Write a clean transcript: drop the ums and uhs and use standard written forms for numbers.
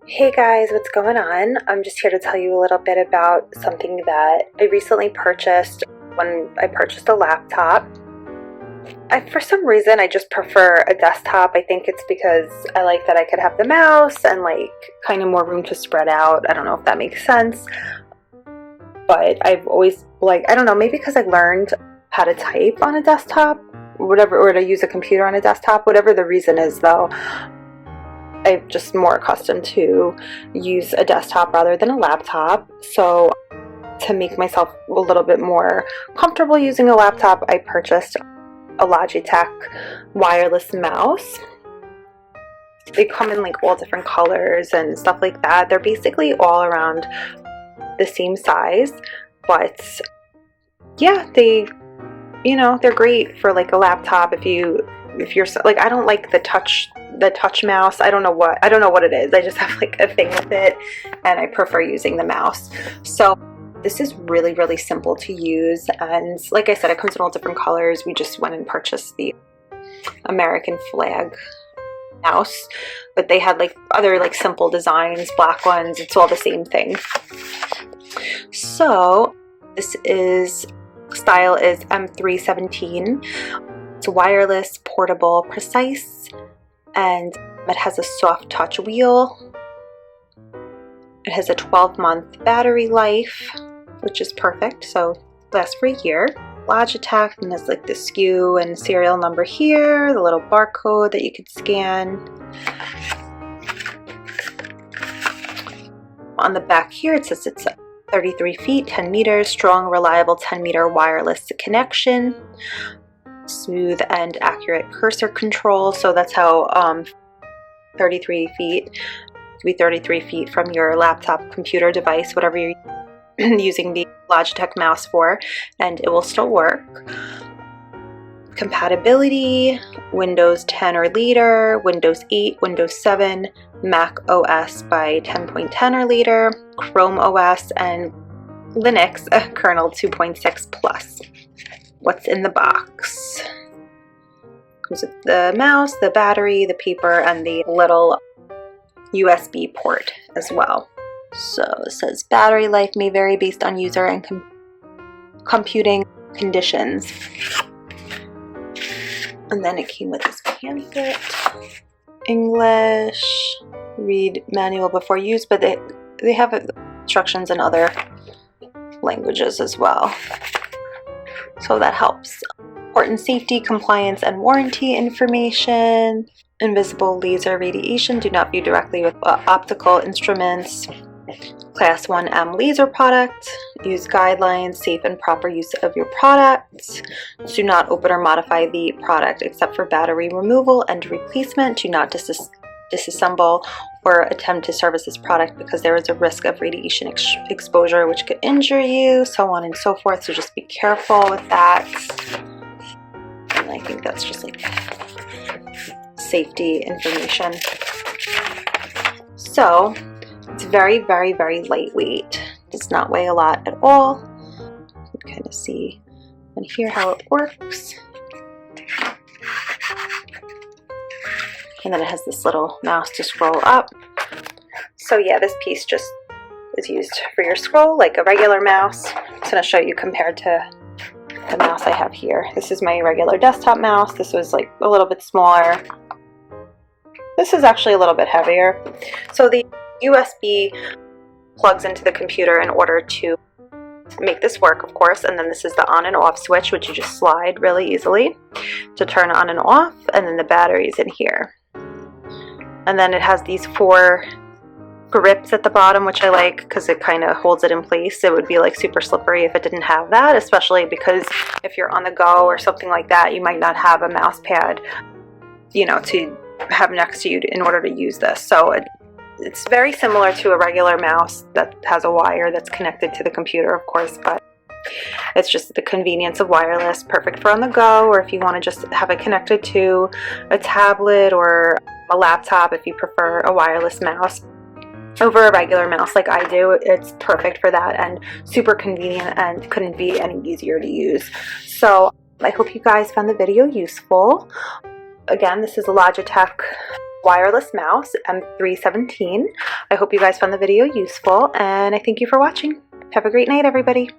Hey guys, what's going on? I'm just here to tell you a little bit about something that I recently purchased when I purchased a laptop. For some reason, I just prefer a desktop. I think it's because I like that I could have the mouse and like kind of more room to spread out. I don't know if that makes sense, but I've always I don't know, maybe because I learned how to type on a desktop, whatever, or to use a computer on a desktop, whatever the reason is though. I'm just more accustomed to use a desktop rather than a laptop. So to make myself a little bit more comfortable using a laptop, I purchased a Logitech wireless mouse. They come in like all different colors and stuff like that. They're basically all around the same size, but yeah, they're great for like a laptop if you're like, I don't like the touch mouse. I don't know what it is. I just have like a thing with it and I prefer using the mouse. So this is really, really simple to use, and like I said, it comes in all different colors. We just went and purchased the American flag mouse, but they had like other like simple designs, black ones. It's all the same thing. So this style is M317. It's wireless, portable, precise, and it has a soft touch wheel. It has a 12-month battery life, which is perfect, so it lasts for a year. Logitech, and there's like the SKU and serial number here, the little barcode that you could scan. On the back here it says it's 33 feet, 10 meters, strong, reliable 10-meter wireless connection, smooth and accurate cursor control. So that's how 33 feet to be 33 feet from your laptop, computer device, whatever you're using the Logitech mouse for, and it will still work. Compatibility: Windows 10 or later, Windows 8, Windows 7, Mac OS by 10.10 or later, Chrome OS, and Linux kernel 2.6 plus. What's in the box? Comes with the mouse, the battery, the paper, and the little USB port as well. So it says battery life may vary based on user and computing conditions. And then it came with this pamphlet. English, read manual before use, but they have instructions in other languages as well. So that helps. Important safety, compliance, and warranty information. Invisible laser radiation. Do not view directly with optical instruments. Class 1M laser product. Use guidelines. Safe and proper use of your product. Do not open or modify the product except for battery removal and replacement. Do not disassemble or attempt to service this product because there is a risk of radiation exposure which could injure you, so on and so forth. So just be careful with that. And I think that's just like safety information. So it's very, very, very lightweight. Does not weigh a lot at all. You can kind of see and hear how it works. And then it has this little mouse to scroll up. So yeah, this piece just is used for your scroll like a regular mouse. I'm just going to show you compared to the mouse I have here. This is my regular desktop mouse. This was like a little bit smaller. This is actually a little bit heavier. So the USB plugs into the computer in order to make this work, of course, and then this is the on and off switch, which you just slide really easily to turn on and off, and then the battery's in here. And then it has these 4 grips at the bottom, which I like because it kind of holds it in place. It would be like super slippery if it didn't have that, especially because if you're on the go or something like that, you might not have a mouse pad, to have next to you in order to use this. So it's very similar to a regular mouse that has a wire that's connected to the computer, of course, but it's just the convenience of wireless, perfect for on the go, or if you want to just have it connected to a tablet or a laptop, if you prefer a wireless mouse over a regular mouse like I do. It's perfect for that and super convenient and couldn't be any easier to use. So I hope you guys found the video useful. Again, this is a Logitech wireless mouse M317. I hope you guys found the video useful, and I thank you for watching. Have a great night, everybody.